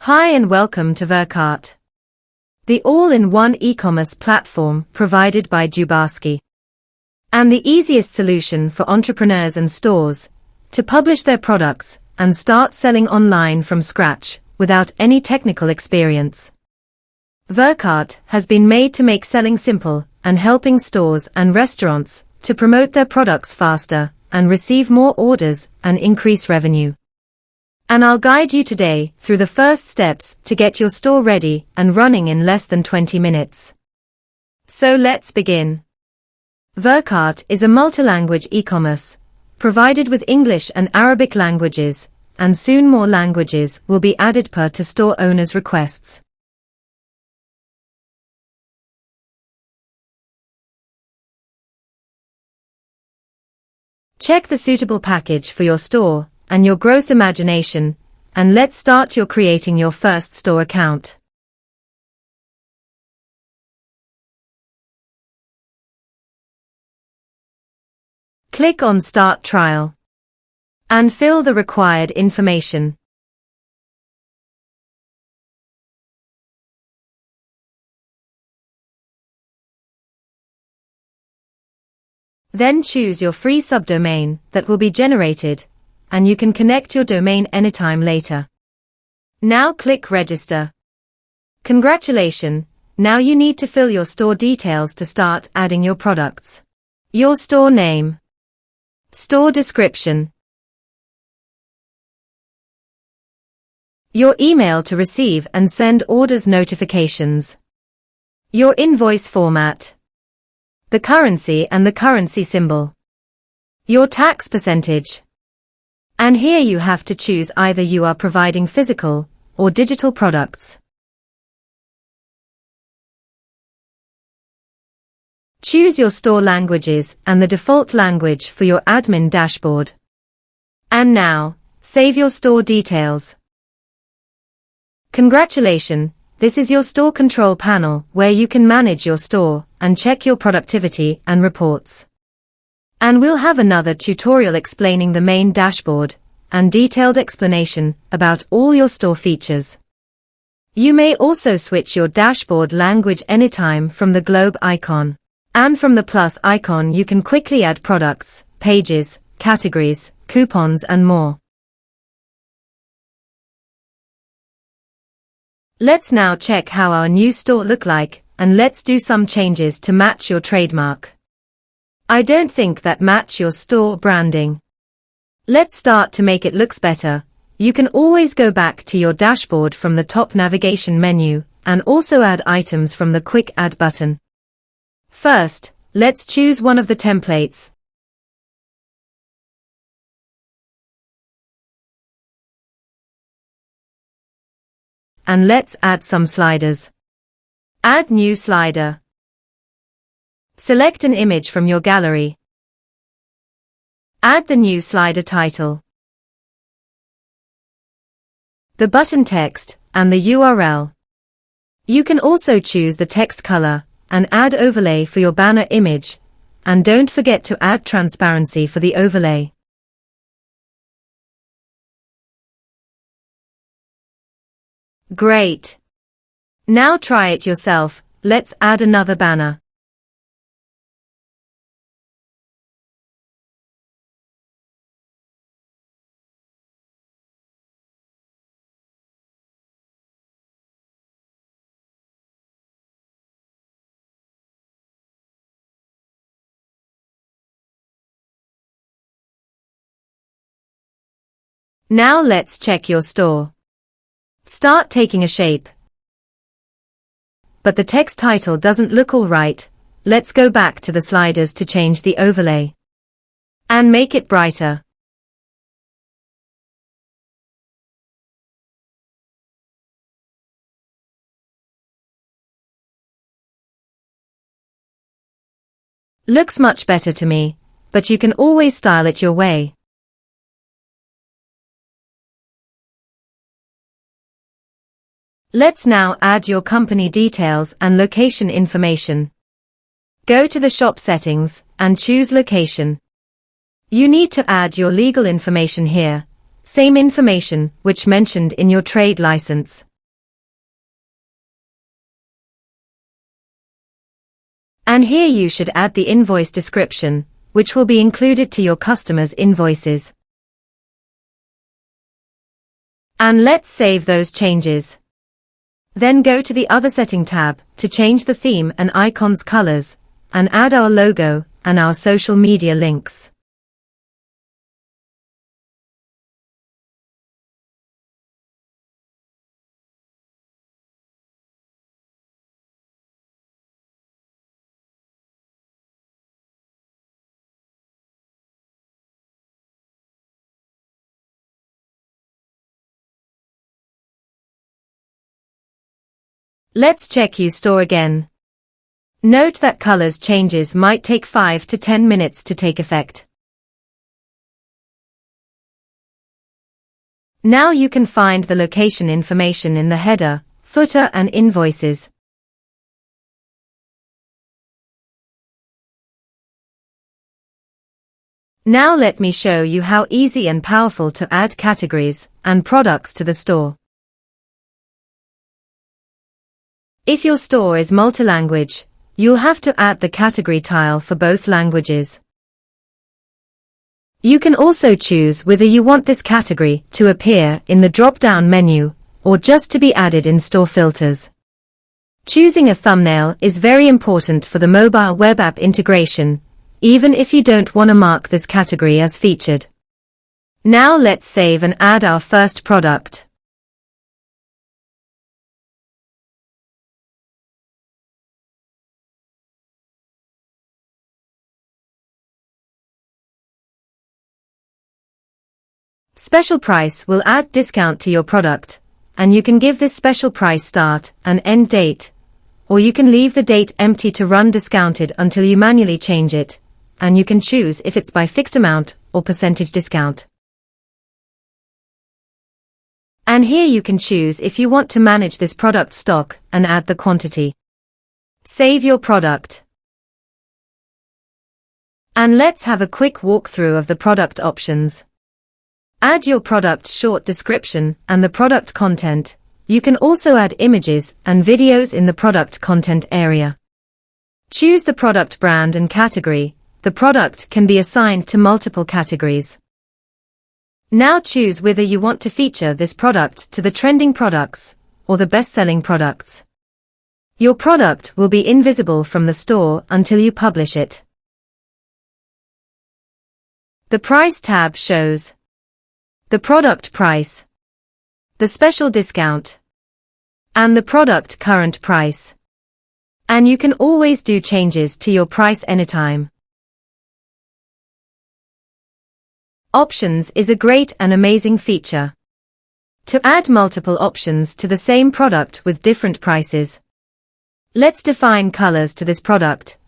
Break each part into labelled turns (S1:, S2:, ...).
S1: Hi and welcome to Vircart, the all-in-one e-commerce platform provided by Dubarski, and the easiest solution for entrepreneurs and stores to publish their products and start selling online from scratch without any technical experience. Vircart has been made to make selling simple and helping stores and restaurants to promote their products faster and receive more orders and increase revenue. And I'll guide you today through the first steps to get your store ready and running in less than 20 minutes. So let's begin. Vircart is a multi-language e-commerce, provided with English and Arabic languages, and soon more languages will be added per to store owners' requests. Check the suitable package for your store and your growth imagination, and let's start your creating your first store account. Click on Start Trial and fill the required information. Then choose your free subdomain that will be generated, and you can connect your domain anytime later. Now click Register. Congratulations, now you need to fill your store details to start adding your products. Your store name, store description, your email to receive and send orders notifications, your invoice format, the currency and the currency symbol, your tax percentage. And here you have to choose either you are providing physical or digital products. Choose your store languages and the default language for your admin dashboard. And now, save your store details. Congratulations, this is your store control panel where you can manage your store and check your productivity and reports. And we'll have another tutorial explaining the main dashboard and detailed explanation about all your store features. You may also switch your dashboard language anytime from the globe icon. And from the plus icon you can quickly add products, pages, categories, coupons and more. Let's now check how our new store look like, and let's do some changes to match your trademark. I don't think that match your store branding. Let's start to make it looks better. You can always go back to your dashboard from the top navigation menu, and also add items from the quick add button. First, let's choose one of the templates. And let's add some sliders. Add new slider. Select an image from your gallery. Add the new slider title, the button text, and the URL. You can also choose the text color, and add overlay for your banner image, and don't forget to add transparency for the overlay. Great! Now try it yourself. Let's add another banner. Now let's check your store. Start taking a shape. But the text title doesn't look all right. Let's go back to the sliders to change the overlay and make it brighter. Looks much better to me, but you can always style it your way. Let's now add your company details and location information. Go to the shop settings and choose location. You need to add your legal information here, same information which mentioned in your trade license. And here you should add the invoice description, which will be included to your customers' invoices. And let's save those changes. Then go to the Other Setting tab to change the theme and icons colors, and add our logo and our social media links. Let's check your store again. Note that colors changes might take 5 to 10 minutes to take effect. Now you can find the location information in the header, footer and invoices. Now let me show you how easy and powerful to add categories and products to the store. If your store is multi-language, you'll have to add the category tile for both languages. You can also choose whether you want this category to appear in the drop-down menu or just to be added in store filters. Choosing a thumbnail is very important for the mobile web app integration, even if you don't want to mark this category as featured. Now let's save and add our first product. Special price will add discount to your product, and you can give this special price start and end date, or you can leave the date empty to run discounted until you manually change it, and you can choose if it's by fixed amount or percentage discount. And here you can choose if you want to manage this product stock and add the quantity. Save your product. And let's have a quick walkthrough of the product options. Add your product short description and the product content. You can also add images and videos in the product content area. Choose the product brand and category. The product can be assigned to multiple categories. Now choose whether you want to feature this product to the trending products or the best-selling products. Your product will be invisible from the store until you publish it. The Price tab shows the product price, the special discount, and the product current price. And you can always do changes to your price anytime. Options is a great and amazing feature. To add multiple options to the same product with different prices. Let's define colors to this product.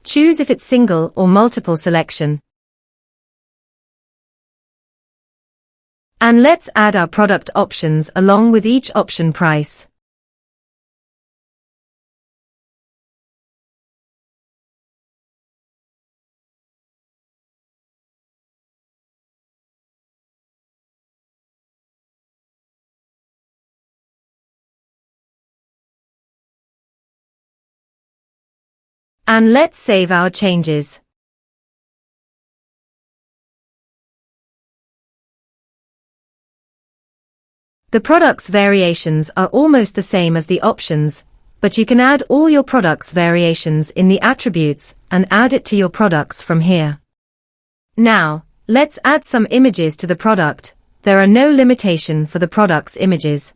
S1: Choose if it's single or multiple selection. And let's add our product options along with each option price. And let's save our changes. The products variations are almost the same as the options, but you can add all your products variations in the attributes and add it to your products from here. Now, let's add some images to the product. There are no limitation for the product's images,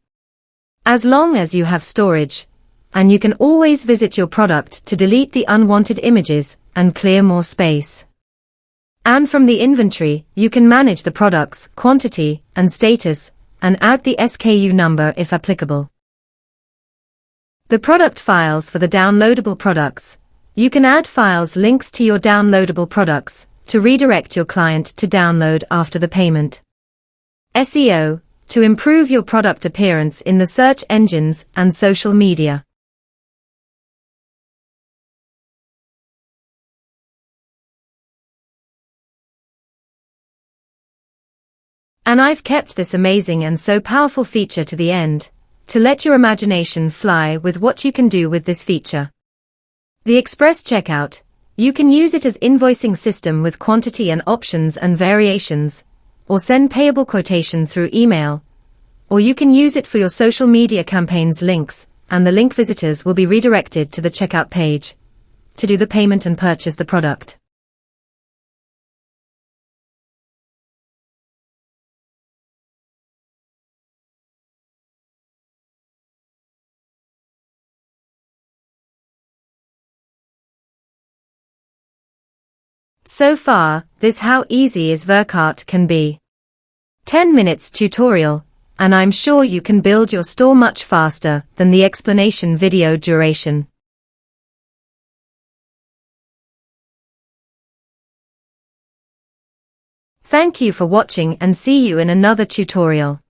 S1: as long as you have storage, and you can always visit your product to delete the unwanted images and clear more space. And from the inventory, you can manage the product's quantity and status, and add the SKU number if applicable. The product files for the downloadable products. You can add files links to your downloadable products to redirect your client to download after the payment. SEO, to improve your product appearance in the search engines and social media. And I've kept this amazing and so powerful feature to the end, to let your imagination fly with what you can do with this feature. The Express Checkout. You can use it as invoicing system with quantity and options and variations, or send payable quotation through email, or you can use it for your social media campaigns links, and the link visitors will be redirected to the checkout page to do the payment and purchase the product. So far, this how easy is Vircart can be. 10 minutes tutorial, and I'm sure you can build your store much faster than the explanation video duration. Thank you for watching and see you in another tutorial.